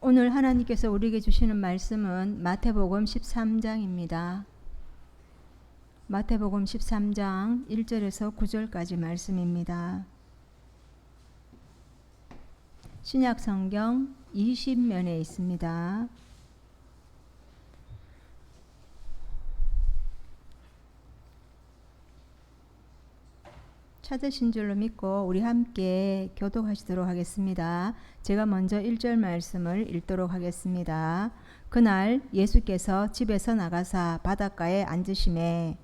오늘 하나님께서 우리에게 주시는 말씀은 마태복음 13장입니다. 마태복음 13장 1절에서 9절까지 말씀입니다. 신약 성경 20면에 있습니다. 찾으신 줄로 믿고 우리 함께 교독하시도록 하겠습니다. 제가 먼저 1절 말씀을 읽도록 하겠습니다. 그날 예수께서 집에서 나가사 바닷가에 앉으시매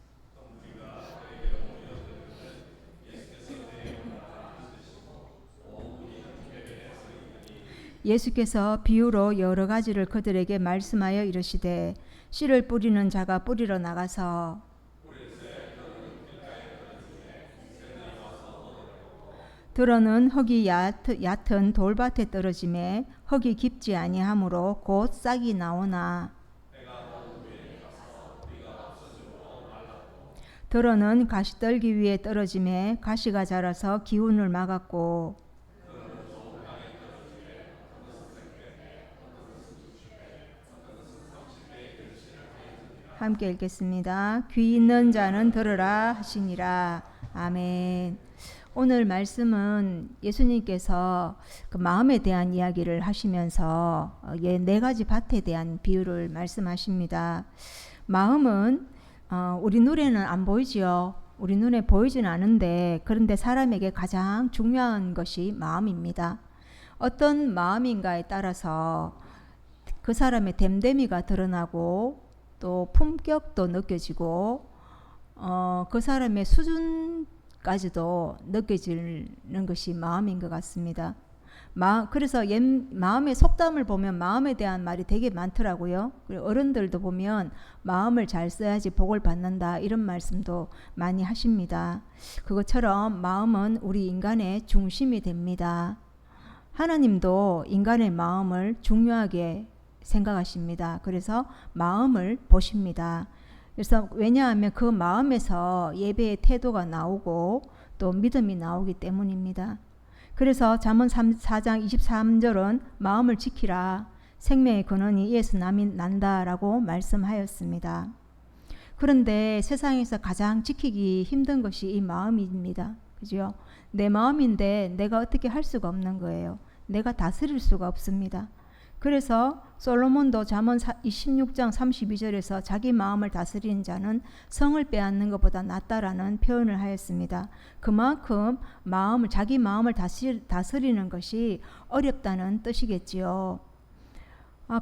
예수께서 비유로 여러 가지를 그들에게 말씀하여 이르시되 씨를 뿌리는 자가 뿌리러 나가서 들어는 흙이 얕은 돌밭에 떨어짐에 흙이 깊지 아니하므로 곧 싹이 나오나 들어는 가시떨기 위에 떨어짐에 가시가 자라서 기운을 막았고 함께 읽겠습니다. 귀 있는 자는 들으라 하시니라. 아멘. 오늘 말씀은 예수님께서 그 마음에 대한 이야기를 하시면서 네 가지 밭에 대한 비유를 말씀하십니다. 마음은 우리 눈에는 안 보이지요. 우리 눈에 보이지는 않은데 그런데 사람에게 가장 중요한 것이 마음입니다. 어떤 마음인가에 따라서 그 사람의 됨됨이가 드러나고 또 품격도 느껴지고 그 사람의 수준까지도 느껴지는 것이 마음인 것 같습니다. 그래서 마음의 속담을 보면 마음에 대한 말이 되게 많더라고요. 그리고 어른들도 보면 마음을 잘 써야지 복을 받는다 이런 말씀도 많이 하십니다. 그것처럼 마음은 우리 인간의 중심이 됩니다. 하나님도 인간의 마음을 중요하게 생각하십니다. 그래서 마음을 보십니다. 그래서 왜냐하면 그 마음에서 예배의 태도가 나오고 또 믿음이 나오기 때문입니다. 그래서 잠언 4장 23절은 마음을 지키라 생명의 근원이 이에서 난다라고 말씀하였습니다. 그런데 세상에서 가장 지키기 힘든 것이 이 마음입니다. 그죠? 내 마음인데 내가 어떻게 할 수가 없는 거예요. 내가 다스릴 수가 없습니다. 그래서 솔로몬도 잠언 26장 32절에서 자기 마음을 다스리는 자는 성을 빼앗는 것보다 낫다라는 표현을 하였습니다. 그만큼 자기 마음을 다스리는 것이 어렵다는 뜻이겠지요.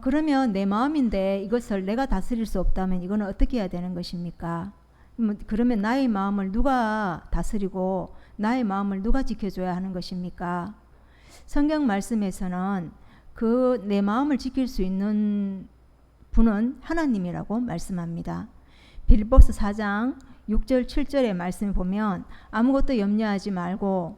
그러면 내 마음인데 이것을 내가 다스릴 수 없다면 이거는 어떻게 해야 되는 것입니까? 그러면 나의 마음을 누가 다스리고 나의 마음을 누가 지켜줘야 하는 것입니까? 성경 말씀에서는 내 마음을 지킬 수 있는 분은 하나님이라고 말씀합니다. 빌립보서 4장 6절 7절의 말씀을 보면 아무것도 염려하지 말고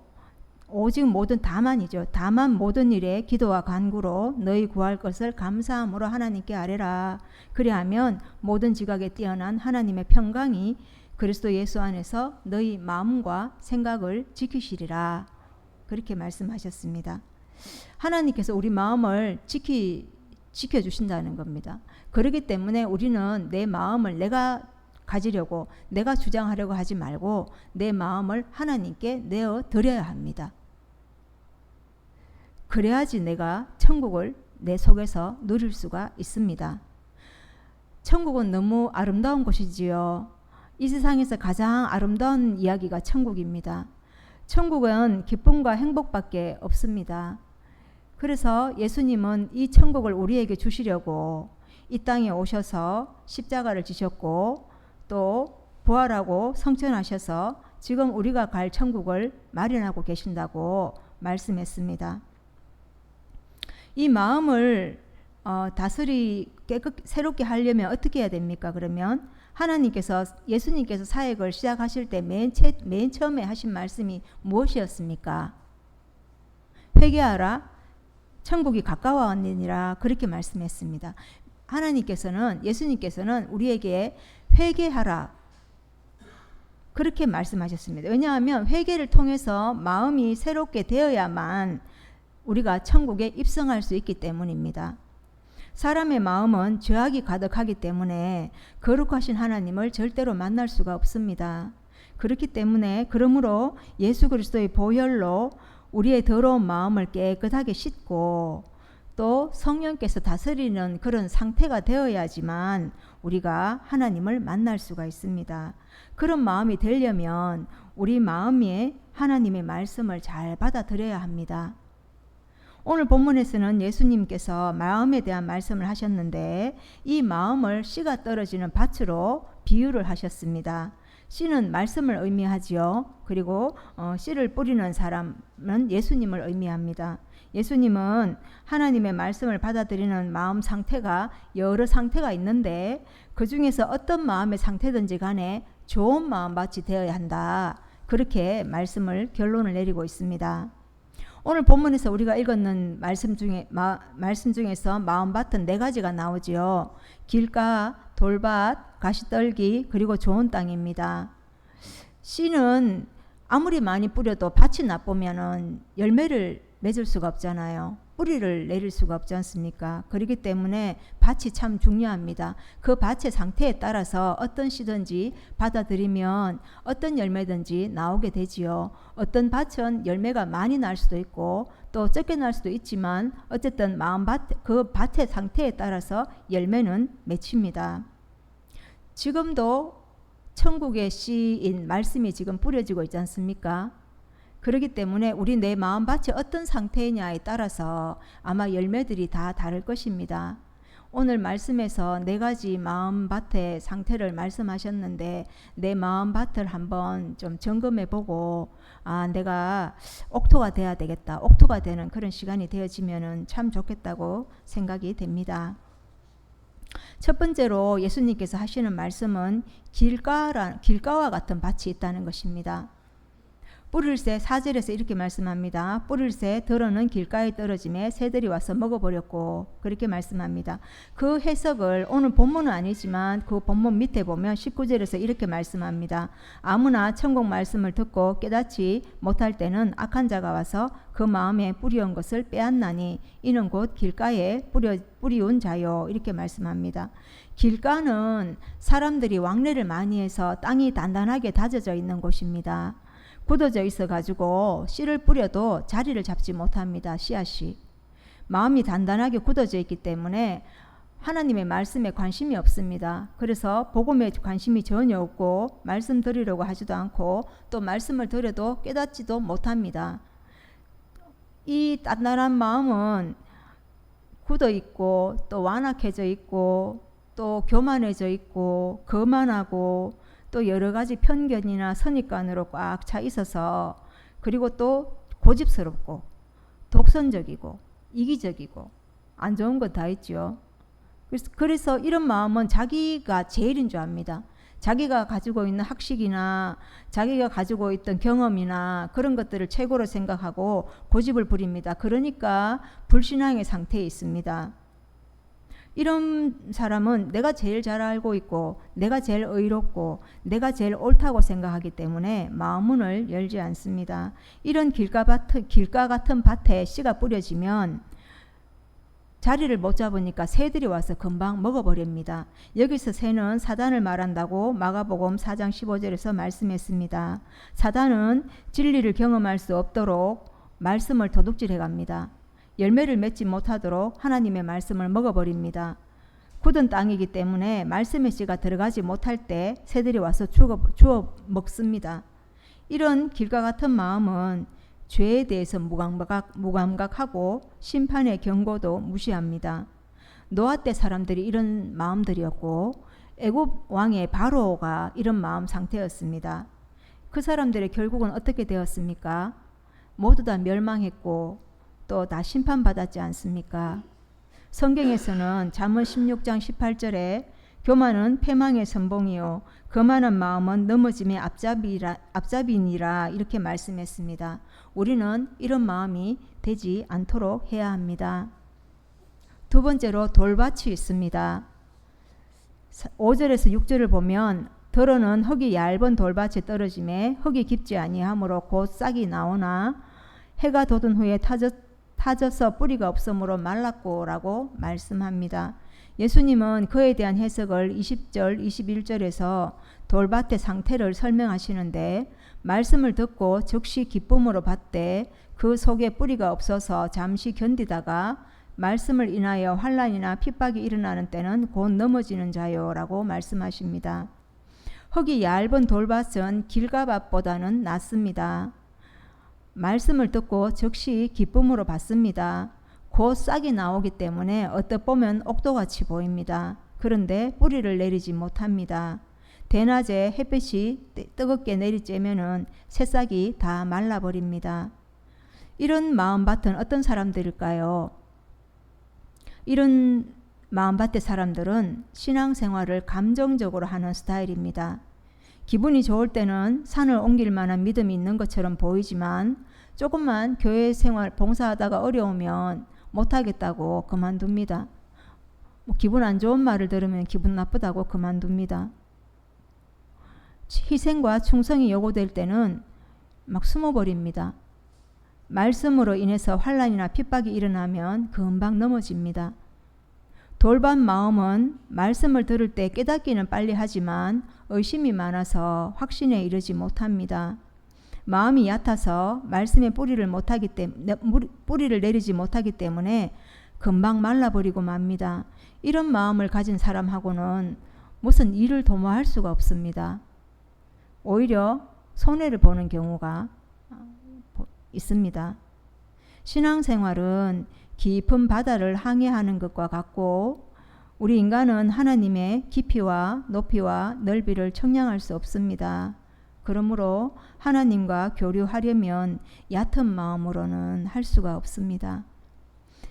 오직 다만 모든 일에 기도와 간구로 너희 구할 것을 감사함으로 하나님께 아뢰라. 그리하면 모든 지각에 뛰어난 하나님의 평강이 그리스도 예수 안에서 너희 마음과 생각을 지키시리라. 그렇게 말씀하셨습니다. 하나님께서 우리 마음을 지켜주신다는 겁니다. 그렇기 때문에 우리는 내 마음을 내가 가지려고 내가 주장하려고 하지 말고 내 마음을 하나님께 내어드려야 합니다. 그래야지 내가 천국을 내 속에서 누릴 수가 있습니다. 천국은 너무 아름다운 곳이지요. 이 세상에서 가장 아름다운 이야기가 천국입니다. 천국은 기쁨과 행복밖에 없습니다. 그래서 예수님은 이 천국을 우리에게 주시려고 이 땅에 오셔서 십자가를 지셨고 또 부활하고 성천하셔서 지금 우리가 갈 천국을 마련하고 계신다고 말씀했습니다. 이 마음을 새롭게 하려면 어떻게 해야 됩니까? 그러면 예수님께서 사역을 시작하실 때 맨 처음에 하신 말씀이 무엇이었습니까? 회개하라. 천국이 가까워왔느니라 그렇게 말씀했습니다. 예수님께서는 우리에게 회개하라 그렇게 말씀하셨습니다. 왜냐하면 회개를 통해서 마음이 새롭게 되어야만 우리가 천국에 입성할 수 있기 때문입니다. 사람의 마음은 죄악이 가득하기 때문에 거룩하신 하나님을 절대로 만날 수가 없습니다. 그렇기 때문에 그러므로 예수 그리스도의 보혈로 우리의 더러운 마음을 깨끗하게 씻고 또 성령께서 다스리는 그런 상태가 되어야지만 우리가 하나님을 만날 수가 있습니다. 그런 마음이 되려면 우리 마음에 하나님의 말씀을 잘 받아들여야 합니다. 오늘 본문에서는 예수님께서 마음에 대한 말씀을 하셨는데 이 마음을 씨가 떨어지는 밭으로 비유를 하셨습니다. 씨는 말씀을 의미하지요. 그리고 씨를 뿌리는 사람은 예수님을 의미합니다. 예수님은 하나님의 말씀을 받아들이는 마음 상태가 여러 상태가 있는데 그 중에서 어떤 마음의 상태든지 간에 좋은 마음밭이 되어야 한다. 그렇게 결론을 내리고 있습니다. 오늘 본문에서 우리가 읽었는 말씀 중에서 마음밭은 4가지가 나오지요. 길가, 돌밭, 가시떨기, 그리고 좋은 땅입니다. 씨는 아무리 많이 뿌려도 밭이 나쁘면은 열매를 맺을 수가 없잖아요. 뿌리를 내릴 수가 없지 않습니까? 그렇기 때문에 밭이 참 중요합니다. 그 밭의 상태에 따라서 어떤 씨든지 받아들이면 어떤 열매든지 나오게 되지요. 어떤 밭은 열매가 많이 날 수도 있고 또 적게 날 수도 있지만 어쨌든 그 밭의 상태에 따라서 열매는 맺힙니다. 지금도 천국의 씨인 말씀이 지금 뿌려지고 있지 않습니까? 그렇기 때문에 우리 내 마음밭이 어떤 상태냐에 따라서 아마 열매들이 다 다를 것입니다. 오늘 말씀에서 4가지 마음밭의 상태를 말씀하셨는데 내 마음밭을 한번 좀 점검해 보고 내가 옥토가 돼야 되겠다. 옥토가 되는 그런 시간이 되어지면 참 좋겠다고 생각이 됩니다. 첫 번째로 예수님께서 하시는 말씀은 길가와 같은 밭이 있다는 것입니다. 뿌릴새 4절에서 이렇게 말씀합니다. 뿌릴새 들어는 길가에 떨어짐에 새들이 와서 먹어버렸고 그렇게 말씀합니다. 그 해석을 오늘 본문은 아니지만 그 본문 밑에 보면 19절에서 이렇게 말씀합니다. 아무나 천국 말씀을 듣고 깨닫지 못할 때는 악한 자가 와서 그 마음에 뿌리온 것을 빼앗나니 이는 곧 길가에 뿌리운 자요. 이렇게 말씀합니다. 길가는 사람들이 왕래를 많이 해서 땅이 단단하게 다져져 있는 곳입니다. 굳어져 있어 가지고 씨를 뿌려도 자리를 잡지 못합니다. 씨앗이. 마음이 단단하게 굳어져 있기 때문에 하나님의 말씀에 관심이 없습니다. 그래서 복음에 관심이 전혀 없고 말씀 들으려고 하지도 않고 또 말씀을 들어도 깨닫지도 못합니다. 이 단단한 마음은 굳어 있고 또 완악해져 있고 또 교만해져 있고 거만하고 또 여러 가지 편견이나 선입관으로 꽉 차 있어서 그리고 또 고집스럽고 독선적이고 이기적이고 안 좋은 거 다 있죠. 그래서 이런 마음은 자기가 제일인 줄 압니다. 자기가 가지고 있는 학식이나 자기가 가지고 있던 경험이나 그런 것들을 최고로 생각하고 고집을 부립니다. 그러니까 불신앙의 상태에 있습니다. 이런 사람은 내가 제일 잘 알고 있고 내가 제일 의롭고 내가 제일 옳다고 생각하기 때문에 마음문을 열지 않습니다. 이런 길가 같은 밭에 씨가 뿌려지면 자리를 못 잡으니까 새들이 와서 금방 먹어버립니다. 여기서 새는 사단을 말한다고 마가복음 4장 15절에서 말씀했습니다. 사단은 진리를 경험할 수 없도록 말씀을 도둑질해 갑니다. 열매를 맺지 못하도록 하나님의 말씀을 먹어버립니다. 굳은 땅이기 때문에 말씀의 씨가 들어가지 못할 때 새들이 와서 주워 먹습니다. 이런 길과 같은 마음은 죄에 대해서 무감각하고 심판의 경고도 무시합니다. 노아 때 사람들이 이런 마음들이었고 애굽 왕의 바로가 이런 마음 상태였습니다. 그 사람들의 결국은 어떻게 되었습니까? 모두 다 멸망했고 또 다 심판받았지 않습니까? 성경에서는 잠언 16장 18절에 교만은 패망의 선봉이요 거만한 마음은 넘어짐의 앞잡이니라 이렇게 말씀했습니다. 우리는 이런 마음이 되지 않도록 해야 합니다. 두 번째로 돌밭이 있습니다. 5절에서 6절을 보면 더러는 흙이 얇은 돌밭에 떨어짐에 흙이 깊지 아니하므로 곧 싹이 나오나 해가 돋은 후에 타져서 뿌리가 없으므로 말랐고 라고 말씀합니다. 예수님은 그에 대한 해석을 20절, 21절에서 돌밭의 상태를 설명하시는데 말씀을 듣고 즉시 기쁨으로 받되 그 속에 뿌리가 없어서 잠시 견디다가 말씀을 인하여 환난이나 핍박이 일어나는 때는 곧 넘어지는 자요 라고 말씀하십니다. 흙이 얇은 돌밭은 길가밭보다는 낫습니다. 말씀을 듣고 즉시 기쁨으로 받습니다. 곧 싹이 나오기 때문에 어떻 보면 옥도같이 보입니다. 그런데 뿌리를 내리지 못합니다. 대낮에 햇빛이 뜨겁게 내리쬐면은 새싹이 다 말라버립니다. 이런 마음밭은 어떤 사람들일까요? 이런 마음밭의 사람들은 신앙생활을 감정적으로 하는 스타일입니다. 기분이 좋을 때는 산을 옮길 만한 믿음이 있는 것처럼 보이지만 조금만 교회 생활 봉사하다가 어려우면 못하겠다고 그만둡니다. 기분 안 좋은 말을 들으면 기분 나쁘다고 그만둡니다. 희생과 충성이 요구될 때는 막 숨어버립니다. 말씀으로 인해서 환난이나 핍박이 일어나면 금방 넘어집니다. 돌밭 마음은 말씀을 들을 때 깨닫기는 빨리 하지만 의심이 많아서 확신에 이르지 못합니다. 마음이 얕아서 말씀에 뿌리를 내리지 못하기 때문에 금방 말라버리고 맙니다. 이런 마음을 가진 사람하고는 무슨 일을 도모할 수가 없습니다. 오히려 손해를 보는 경우가 있습니다. 신앙생활은 깊은 바다를 항해하는 것과 같고 우리 인간은 하나님의 깊이와 높이와 넓이를 청량할 수 없습니다. 그러므로 하나님과 교류하려면 얕은 마음으로는 할 수가 없습니다.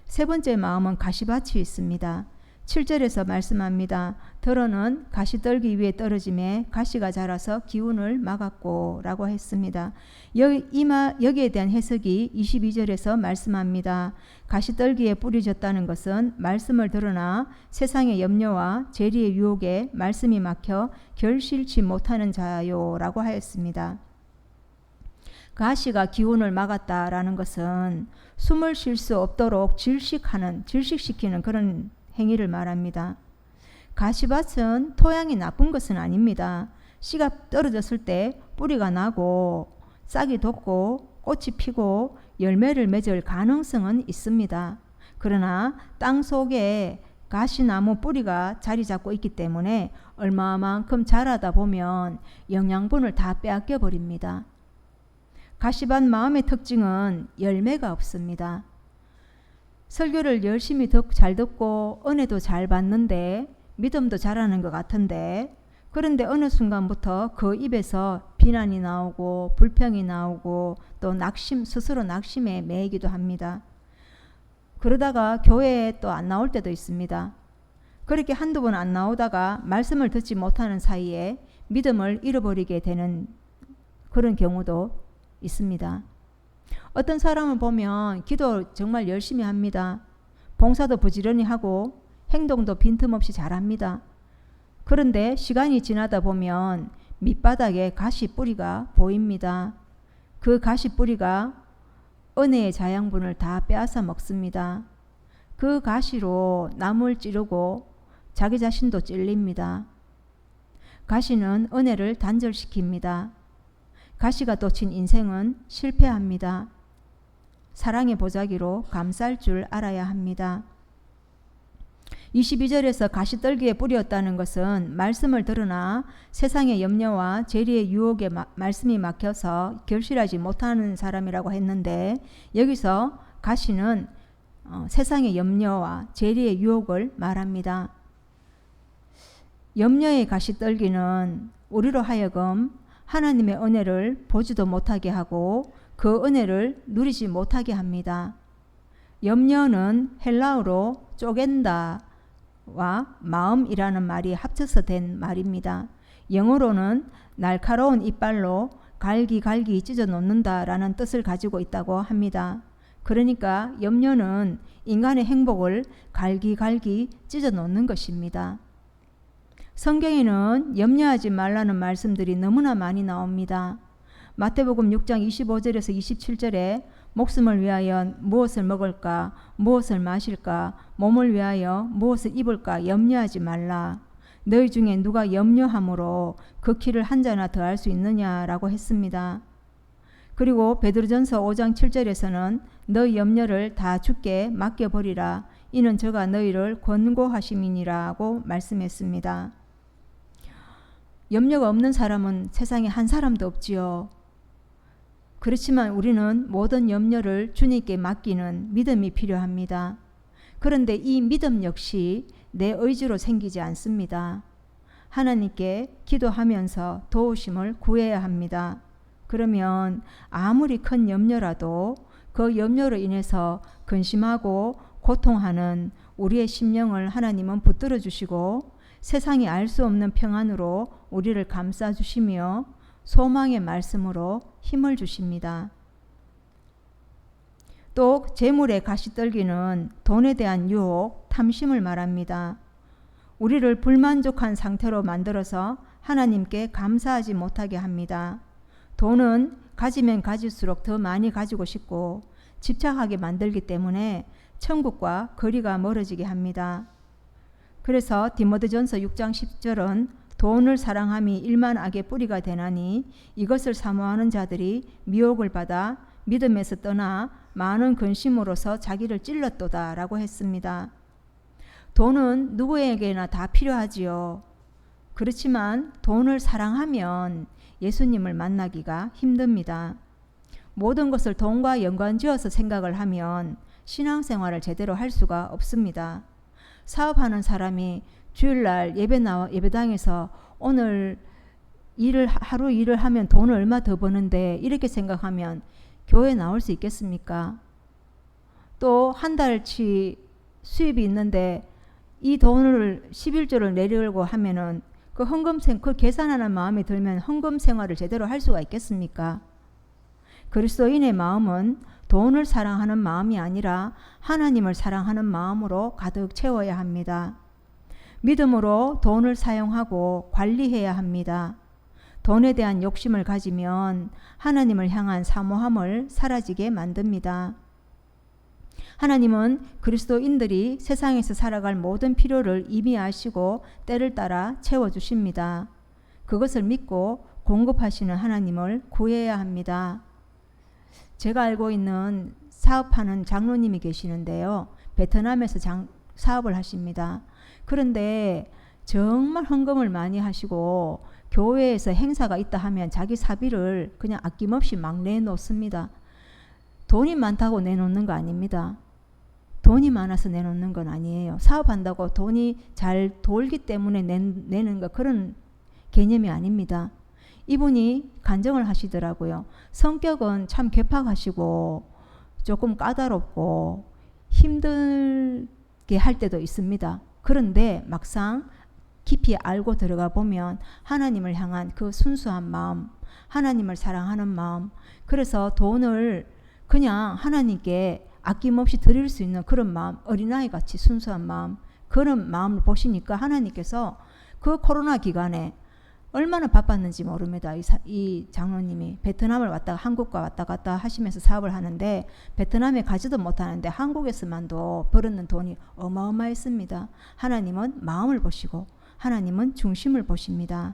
세 번째 마음은 가시밭이 있습니다. 7절에서 말씀합니다. 더러는 가시떨기 위에 떨어짐에 가시가 자라서 기운을 막았고 라고 했습니다. 여기에 대한 해석이 22절에서 말씀합니다. 가시떨기에 뿌려졌다는 것은 말씀을 들으나 세상의 염려와 재리의 유혹에 말씀이 막혀 결실치 못하는 자요 라고 하였습니다. 가시가 기운을 막았다라는 것은 숨을 쉴 수 없도록 질식시키는 그런 행위를 말합니다. 가시밭은 토양이 나쁜 것은 아닙니다. 씨가 떨어졌을 때 뿌리가 나고 싹이 돋고 꽃이 피고 열매를 맺을 가능성은 있습니다. 그러나 땅 속에 가시나무 뿌리가 자리 잡고 있기 때문에 얼마만큼 자라다 보면 영양분을 다 빼앗겨 버립니다. 가시밭 마음의 특징은 열매가 없습니다. 설교를 열심히 잘 듣고 은혜도 잘 받는데 믿음도 잘하는 것 같은데 그런데 어느 순간부터 그 입에서 비난이 나오고 불평이 나오고 또 스스로 낙심에 매이기도 합니다. 그러다가 교회에 또 안 나올 때도 있습니다. 그렇게 한두 번 안 나오다가 말씀을 듣지 못하는 사이에 믿음을 잃어버리게 되는 그런 경우도 있습니다. 어떤 사람을 보면 기도 정말 열심히 합니다. 봉사도 부지런히 하고 행동도 빈틈없이 잘합니다. 그런데 시간이 지나다 보면 밑바닥에 가시뿌리가 보입니다. 그 가시뿌리가 은혜의 자양분을 다 빼앗아 먹습니다. 그 가시로 남을 찌르고 자기 자신도 찔립니다. 가시는 은혜를 단절시킵니다. 가시가 돋친 인생은 실패합니다. 사랑의 보자기로 감쌀 줄 알아야 합니다. 22절에서 가시떨기에 뿌렸다는 것은 말씀을 들으나 세상의 염려와 재리의 유혹에 말씀이 막혀서 결실하지 못하는 사람이라고 했는데 여기서 가시는 세상의 염려와 재리의 유혹을 말합니다. 염려의 가시떨기는 우리로 하여금 하나님의 은혜를 보지도 못하게 하고 그 은혜를 누리지 못하게 합니다. 염려는 헬라어로 쪼갠다와 마음이라는 말이 합쳐서 된 말입니다. 영어로는 날카로운 이빨로 갈기갈기 찢어 놓는다라는 뜻을 가지고 있다고 합니다. 그러니까 염려는 인간의 행복을 갈기갈기 찢어 놓는 것입니다. 성경에는 염려하지 말라는 말씀들이 너무나 많이 나옵니다. 마태복음 6장 25절에서 27절에 목숨을 위하여 무엇을 먹을까, 무엇을 마실까, 몸을 위하여 무엇을 입을까 염려하지 말라. 너희 중에 누가 염려함으로 그 키를 한 자나 더할 수 있느냐라고 했습니다. 그리고 베드로전서 5장 7절에서는 너희 염려를 다 주께 맡겨버리라. 이는 저가 너희를 권고하심이니라고 말씀했습니다. 염려가 없는 사람은 세상에 한 사람도 없지요. 그렇지만 우리는 모든 염려를 주님께 맡기는 믿음이 필요합니다. 그런데 이 믿음 역시 내 의지로 생기지 않습니다. 하나님께 기도하면서 도우심을 구해야 합니다. 그러면 아무리 큰 염려라도 그 염려로 인해서 근심하고 고통하는 우리의 심령을 하나님은 붙들어 주시고 세상이 알 수 없는 평안으로 우리를 감싸 주시며 소망의 말씀으로 힘을 주십니다. 또 재물의 가시떨기는 돈에 대한 유혹, 탐심을 말합니다. 우리를 불만족한 상태로 만들어서 하나님께 감사하지 못하게 합니다. 돈은 가지면 가질수록 더 많이 가지고 싶고 집착하게 만들기 때문에 천국과 거리가 멀어지게 합니다. 그래서 디모데전서 6장 10절은 돈을 사랑함이 일만 악의 뿌리가 되나니 이것을 사모하는 자들이 미혹을 받아 믿음에서 떠나 많은 근심으로서 자기를 찔렀도다 라고 했습니다. 돈은 누구에게나 다 필요하지요. 그렇지만 돈을 사랑하면 예수님을 만나기가 힘듭니다. 모든 것을 돈과 연관지어서 생각을 하면 신앙생활을 제대로 할 수가 없습니다. 사업하는 사람이 주일날 예배당에서 오늘 하루 일을 하면 돈을 얼마 더 버는데 이렇게 생각하면 교회 나올 수 있겠습니까? 또 한 달치 수입이 있는데 이 돈을 11조를 내려고 하면은 그 계산하는 마음이 들면 헌금 생활을 제대로 할 수가 있겠습니까? 그리스도인의 마음은 돈을 사랑하는 마음이 아니라 하나님을 사랑하는 마음으로 가득 채워야 합니다. 믿음으로 돈을 사용하고 관리해야 합니다. 돈에 대한 욕심을 가지면 하나님을 향한 사모함을 사라지게 만듭니다. 하나님은 그리스도인들이 세상에서 살아갈 모든 필요를 이미 아시고 때를 따라 채워주십니다. 그것을 믿고 공급하시는 하나님을 구해야 합니다. 제가 알고 있는 사업하는 장로님이 계시는데요. 베트남에서 사업을 하십니다. 그런데 정말 헌금을 많이 하시고 교회에서 행사가 있다 하면 자기 사비를 그냥 아낌없이 막 내놓습니다. 돈이 많다고 내놓는 거 아닙니다. 돈이 많아서 내놓는 건 아니에요. 사업한다고 돈이 잘 돌기 때문에 내는 거 그런 개념이 아닙니다. 이분이 간증을 하시더라고요. 성격은 참 괴팍하시고 조금 까다롭고 힘들게 할 때도 있습니다. 그런데 막상 깊이 알고 들어가 보면 하나님을 향한 그 순수한 마음, 하나님을 사랑하는 마음, 그래서 돈을 그냥 하나님께 아낌없이 드릴 수 있는 그런 마음, 어린아이 같이 순수한 마음, 그런 마음을 보시니까 하나님께서 그 코로나 기간에 얼마나 바빴는지 모릅니다. 이 장로님이 베트남을 한국과 왔다 갔다 하시면서 사업을 하는데 베트남에 가지도 못하는데 한국에서만도 벌었는 돈이 어마어마했습니다. 하나님은 마음을 보시고 하나님은 중심을 보십니다.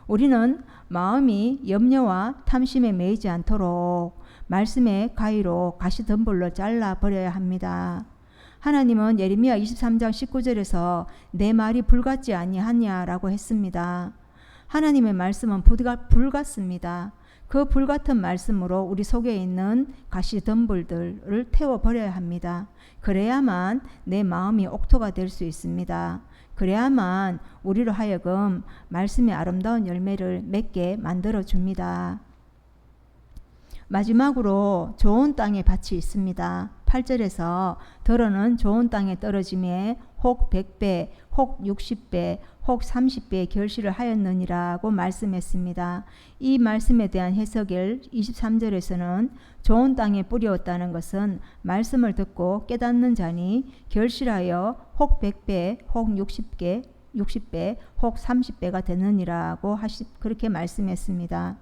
우리는 마음이 염려와 탐심에 매이지 않도록 말씀의 가위로 가시덤불로 잘라버려야 합니다. 하나님은 예레미야 23장 19절에서 내 말이 불같지 아니하냐라고 했습니다. 하나님의 말씀은 불 같습니다. 그 불같은 말씀으로 우리 속에 있는 가시덤불들을 태워버려야 합니다. 그래야만 내 마음이 옥토가 될 수 있습니다. 그래야만 우리로 하여금 말씀의 아름다운 열매를 맺게 만들어줍니다. 마지막으로 좋은 땅에 밭이 있습니다. 8절에서 더러는 좋은 땅에 떨어짐에 혹 100배, 혹 60배, 혹 30배의 결실을 하였느니라고 말씀했습니다. 이 말씀에 대한 해석을 23절에서는 좋은 땅에 뿌렸다는 것은 말씀을 듣고 깨닫는 자니 결실하여 혹 100배, 혹 60배, 혹 30배가 되느니라고 그렇게 말씀했습니다.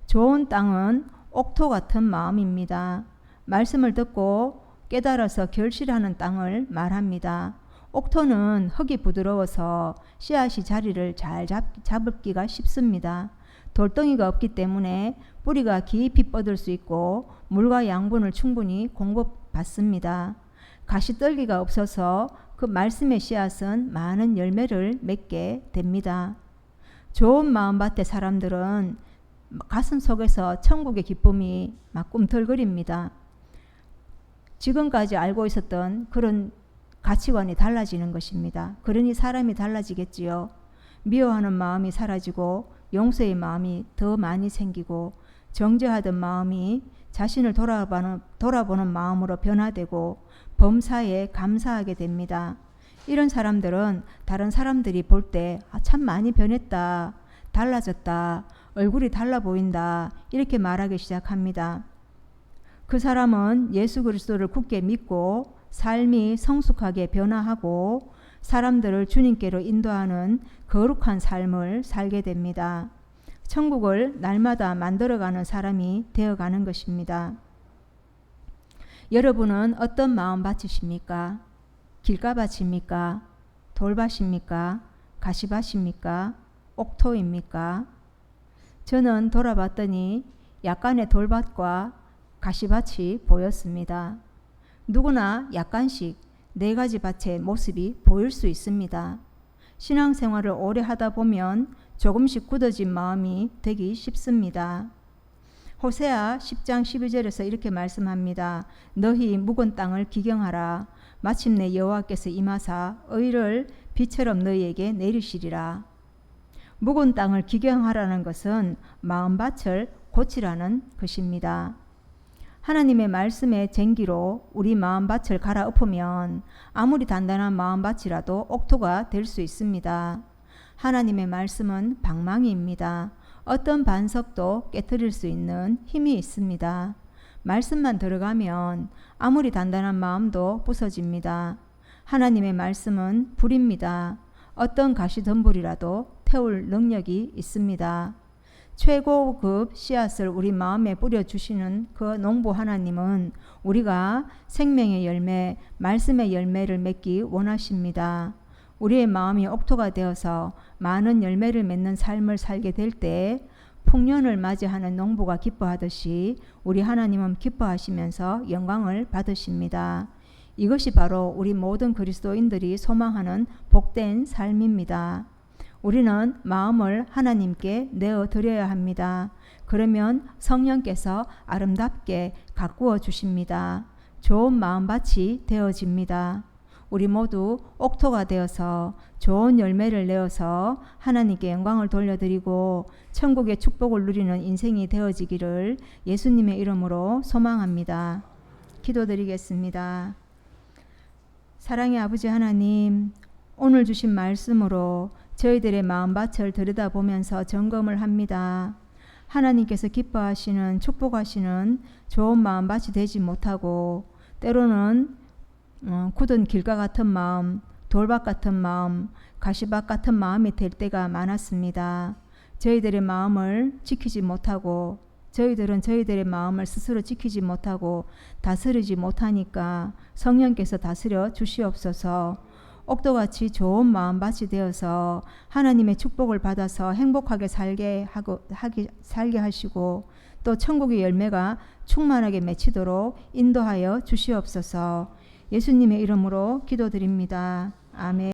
좋은 땅은 옥토 같은 마음입니다. 말씀을 듣고 깨달아서 결실하는 땅을 말합니다. 옥토는 흙이 부드러워서 씨앗이 자리를 잘 잡기가 쉽습니다. 돌덩이가 없기 때문에 뿌리가 깊이 뻗을 수 있고 물과 양분을 충분히 공급받습니다. 가시떨기가 없어서 그 말씀의 씨앗은 많은 열매를 맺게 됩니다. 좋은 마음밭의 사람들은 가슴 속에서 천국의 기쁨이 막 꿈틀거립니다. 지금까지 알고 있었던 그런 가치관이 달라지는 것입니다. 그러니 사람이 달라지겠지요. 미워하는 마음이 사라지고 용서의 마음이 더 많이 생기고 정죄하던 마음이 자신을 돌아보는 마음으로 변화되고 범사에 감사하게 됩니다. 이런 사람들은 다른 사람들이 볼 때 참 많이 변했다, 달라졌다, 얼굴이 달라 보인다 이렇게 말하기 시작합니다. 그 사람은 예수 그리스도를 굳게 믿고 삶이 성숙하게 변화하고 사람들을 주님께로 인도하는 거룩한 삶을 살게 됩니다. 천국을 날마다 만들어가는 사람이 되어가는 것입니다. 여러분은 어떤 마음밭이십니까? 길가밭입니까? 돌밭입니까? 가시밭입니까? 옥토입니까? 저는 돌아봤더니 약간의 돌밭과 가시밭이 보였습니다. 누구나 약간씩 네 가지 밭의 모습이 보일 수 있습니다. 신앙생활을 오래 하다 보면 조금씩 굳어진 마음이 되기 쉽습니다. 호세아 10장 12절에서 이렇게 말씀합니다. 너희 묵은 땅을 기경하라. 마침내 여호와께서 임하사 의를 비처럼 너희에게 내리시리라. 묵은 땅을 기경하라는 것은 마음밭을 고치라는 것입니다. 하나님의 말씀의 쟁기로 우리 마음밭을 갈아엎으면 아무리 단단한 마음밭이라도 옥토가 될 수 있습니다. 하나님의 말씀은 방망이입니다. 어떤 반석도 깨트릴 수 있는 힘이 있습니다. 말씀만 들어가면 아무리 단단한 마음도 부서집니다. 하나님의 말씀은 불입니다. 어떤 가시덤불이라도 태울 능력이 있습니다. 최고급 씨앗을 우리 마음에 뿌려주시는 그 농부 하나님은 우리가 생명의 열매, 말씀의 열매를 맺기 원하십니다. 우리의 마음이 옥토가 되어서 많은 열매를 맺는 삶을 살게 될 때 풍년을 맞이하는 농부가 기뻐하듯이 우리 하나님은 기뻐하시면서 영광을 받으십니다. 이것이 바로 우리 모든 그리스도인들이 소망하는 복된 삶입니다. 우리는 마음을 하나님께 내어드려야 합니다. 그러면 성령께서 아름답게 가꾸어 주십니다. 좋은 마음밭이 되어집니다. 우리 모두 옥토가 되어서 좋은 열매를 내어서 하나님께 영광을 돌려드리고 천국의 축복을 누리는 인생이 되어지기를 예수님의 이름으로 소망합니다. 기도드리겠습니다. 사랑의 아버지 하나님, 오늘 주신 말씀으로 저희들의 마음밭을 들여다보면서 점검을 합니다. 하나님께서 기뻐하시는 축복하시는 좋은 마음밭이 되지 못하고 때로는 굳은 길가 같은 마음, 돌밭 같은 마음, 가시밭 같은 마음이 될 때가 많았습니다. 저희들의 마음을 지키지 못하고 저희들은 저희들의 마음을 스스로 지키지 못하고 다스리지 못하니까 성령께서 다스려 주시옵소서. 옥토같이 좋은 마음밭이 되어서 하나님의 축복을 받아서 행복하게 살게 하시고 또 천국의 열매가 충만하게 맺히도록 인도하여 주시옵소서. 예수님의 이름으로 기도드립니다. 아멘.